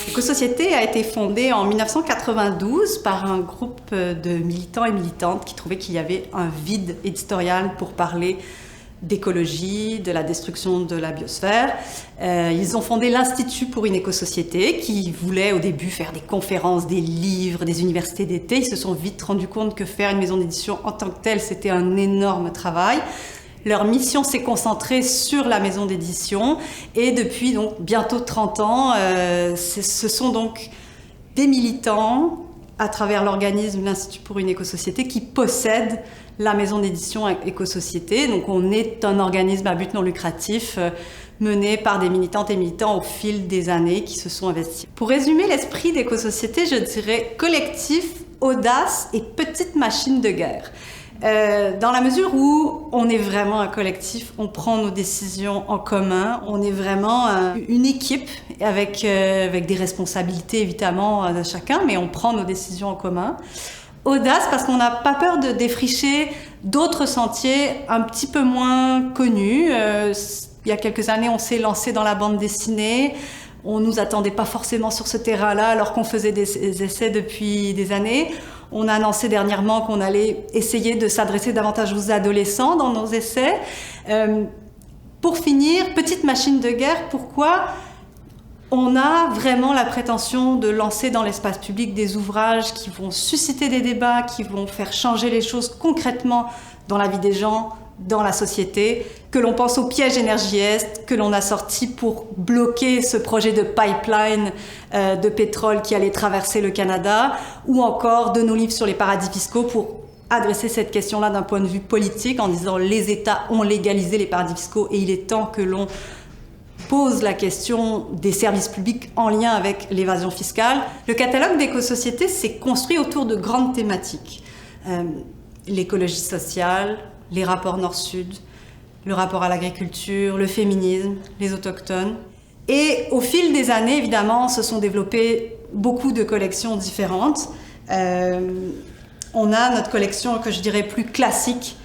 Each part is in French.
Éco-Société a été fondée en 1992 par un groupe de militants et militantes qui trouvaient qu'il y avait un vide éditorial pour parler d'écologie, de la destruction de la biosphère. Ils ont fondé l'Institut pour une éco-société qui voulait au début faire des conférences, des livres, des universités d'été. Ils se sont vite rendus compte que faire une maison d'édition en tant que telle, c'était un énorme travail. Leur mission s'est concentrée sur la maison d'édition et depuis donc bientôt 30 ans, ce sont donc des militants à travers l'organisme l'Institut pour une éco-société qui possèdent la maison d'édition Éco-Société. Donc on est un organisme à but non lucratif mené par des militantes et militants au fil des années qui se sont investis. Pour résumer l'esprit d'Éco-Société, je dirais collectif, audace et petite machine de guerre. Dans la mesure où on est vraiment un collectif, on prend nos décisions en commun, on est vraiment une équipe avec des responsabilités évidemment de chacun, mais on prend nos décisions en commun. Audace parce qu'on n'a pas peur de défricher d'autres sentiers un petit peu moins connus. Il y a quelques années, on s'est lancé dans la bande dessinée. On ne nous attendait pas forcément sur ce terrain-là alors qu'on faisait des essais depuis des années. On a annoncé dernièrement qu'on allait essayer de s'adresser davantage aux adolescents dans nos essais. Pour finir, petite machine de guerre, pourquoi ? On a vraiment la prétention de lancer dans l'espace public des ouvrages qui vont susciter des débats, qui vont faire changer les choses concrètement dans la vie des gens, dans la société, que l'on pense au piège Énergie Est, que l'on a sorti pour bloquer ce projet de pipeline de pétrole qui allait traverser le Canada, ou encore de nos livres sur les paradis fiscaux pour adresser cette question-là d'un point de vue politique en disant les États ont légalisé les paradis fiscaux et il est temps que l'on pose la question des services publics en lien avec l'évasion fiscale. Le catalogue d'Éco-Société s'est construit autour de grandes thématiques. L'écologie sociale, les rapports Nord-Sud, le rapport à l'agriculture, le féminisme, les autochtones. Et au fil des années, évidemment, se sont développées beaucoup de collections différentes. On a notre collection que je dirais plus classique,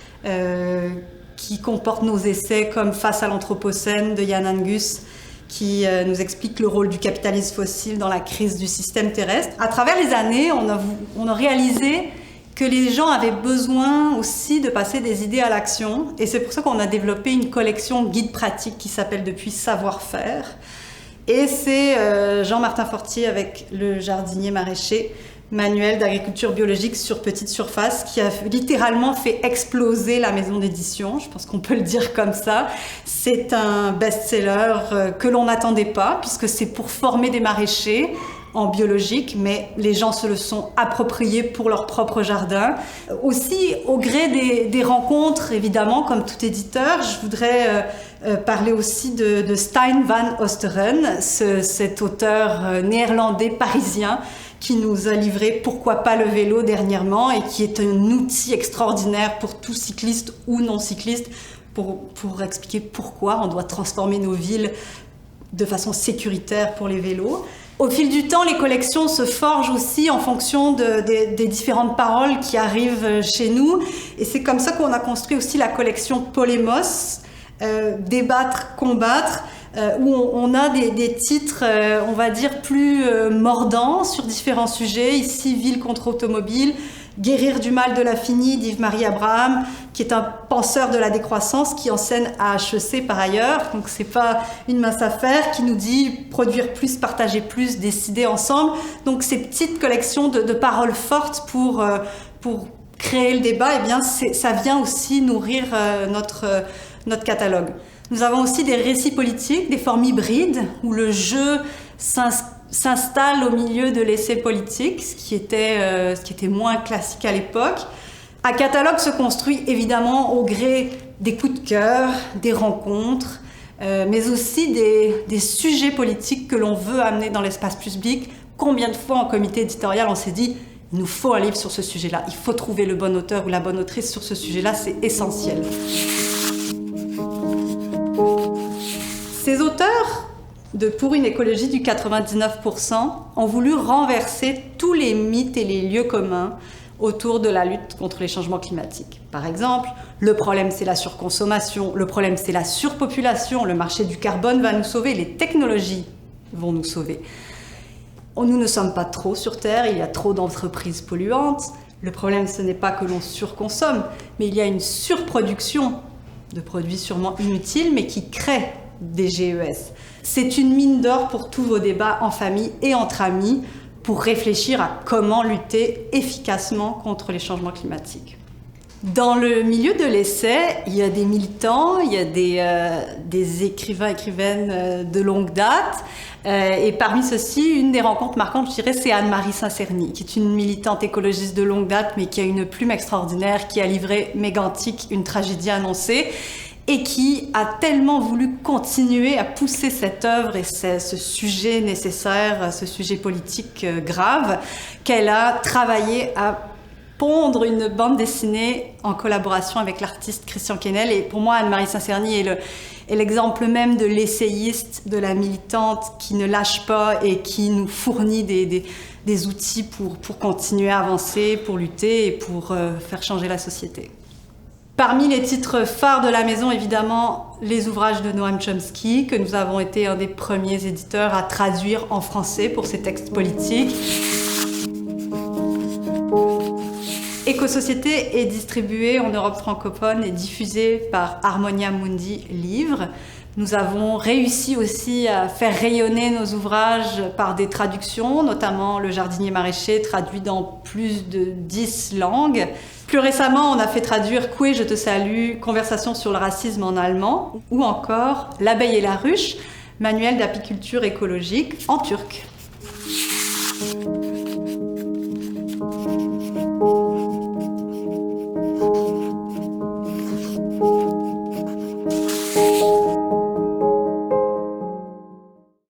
qui comporte nos essais comme Face à l'Anthropocène de Yann Angus, qui nous explique le rôle du capitalisme fossile dans la crise du système terrestre. À travers les années, on a réalisé que les gens avaient besoin aussi de passer des idées à l'action. Et c'est pour ça qu'on a développé une collection guide pratique qui s'appelle depuis Savoir-faire. Et c'est Jean-Martin Fortier avec le jardinier maraîcher, manuel d'agriculture biologique sur petite surface, qui a littéralement fait exploser la maison d'édition. Je pense qu'on peut le dire comme ça. C'est un best-seller que l'on n'attendait pas, puisque c'est pour former des maraîchers en biologique, mais les gens se le sont appropriés pour leur propre jardin. Aussi, au gré des rencontres, évidemment, comme tout éditeur, je voudrais parler aussi de Stijn van Oosteren, cet auteur néerlandais parisien qui nous a livré Pourquoi pas le vélo dernièrement et qui est un outil extraordinaire pour tout cycliste ou non cycliste pour expliquer pourquoi on doit transformer nos villes de façon sécuritaire pour les vélos. Au fil du temps, les collections se forgent aussi en fonction des différentes paroles qui arrivent chez nous. Et c'est comme ça qu'on a construit aussi la collection Polémos, Débattre, combattre, où on a des titres, on va dire, plus mordants sur différents sujets. Ici, Ville contre automobile, Guérir du mal de l'infini d'Yves-Marie Abraham, qui est un penseur de la décroissance, qui enseigne à HEC par ailleurs. Donc c'est pas une mince affaire, qui nous dit produire plus, partager plus, décider ensemble. Donc ces petites collections de paroles fortes pour créer le débat, eh bien ça vient aussi nourrir notre catalogue. Nous avons aussi des récits politiques, des formes hybrides, où le jeu s'installe au milieu de l'essai politique, ce qui était moins classique à l'époque. Un catalogue se construit évidemment au gré des coups de cœur, des rencontres, mais aussi des sujets politiques que l'on veut amener dans l'espace public. Combien de fois en comité éditorial on s'est dit « il nous faut un livre sur ce sujet-là, il faut trouver le bon auteur ou la bonne autrice sur ce sujet-là, c'est essentiel ». Ces auteurs de Pour une écologie du 99% ont voulu renverser tous les mythes et les lieux communs autour de la lutte contre les changements climatiques. Par exemple, le problème c'est la surconsommation, le problème c'est la surpopulation, le marché du carbone va nous sauver, les technologies vont nous sauver. Nous ne sommes pas trop sur Terre, il y a trop d'entreprises polluantes. Le problème ce n'est pas que l'on surconsomme, mais il y a une surproduction de produits sûrement inutiles, mais qui créent des GES. C'est une mine d'or pour tous vos débats en famille et entre amis, pour réfléchir à comment lutter efficacement contre les changements climatiques. Dans le milieu de l'essai, il y a des militants, il y a des écrivains, écrivaines de longue date. Et parmi ceux-ci, une des rencontres marquantes, je dirais, c'est Anne-Marie Saint-Cerny, qui est une militante écologiste de longue date, mais qui a une plume extraordinaire, qui a livré Mégantic, une tragédie annoncée, et qui a tellement voulu continuer à pousser cette œuvre et ce sujet nécessaire, ce sujet politique grave, qu'elle a travaillé à pondre une bande dessinée en collaboration avec l'artiste Christian Quesnel. Et pour moi, Anne-Marie Saint-Cerny est l'exemple même de l'essayiste, de la militante qui ne lâche pas et qui nous fournit des outils pour continuer à avancer, pour lutter et pour faire changer la société. Parmi les titres phares de la maison, évidemment, les ouvrages de Noam Chomsky, que nous avons été un des premiers éditeurs à traduire en français pour ses textes politiques. Éco-Société est distribué en Europe francophone et diffusé par Harmonia Mundi Livres. Nous avons réussi aussi à faire rayonner nos ouvrages par des traductions, notamment Le Jardinier maraîcher, traduit dans plus de 10 langues. Plus récemment, on a fait traduire Coué, je te salue, Conversation sur le racisme en allemand, ou encore L'abeille et la ruche, manuel d'apiculture écologique en turc.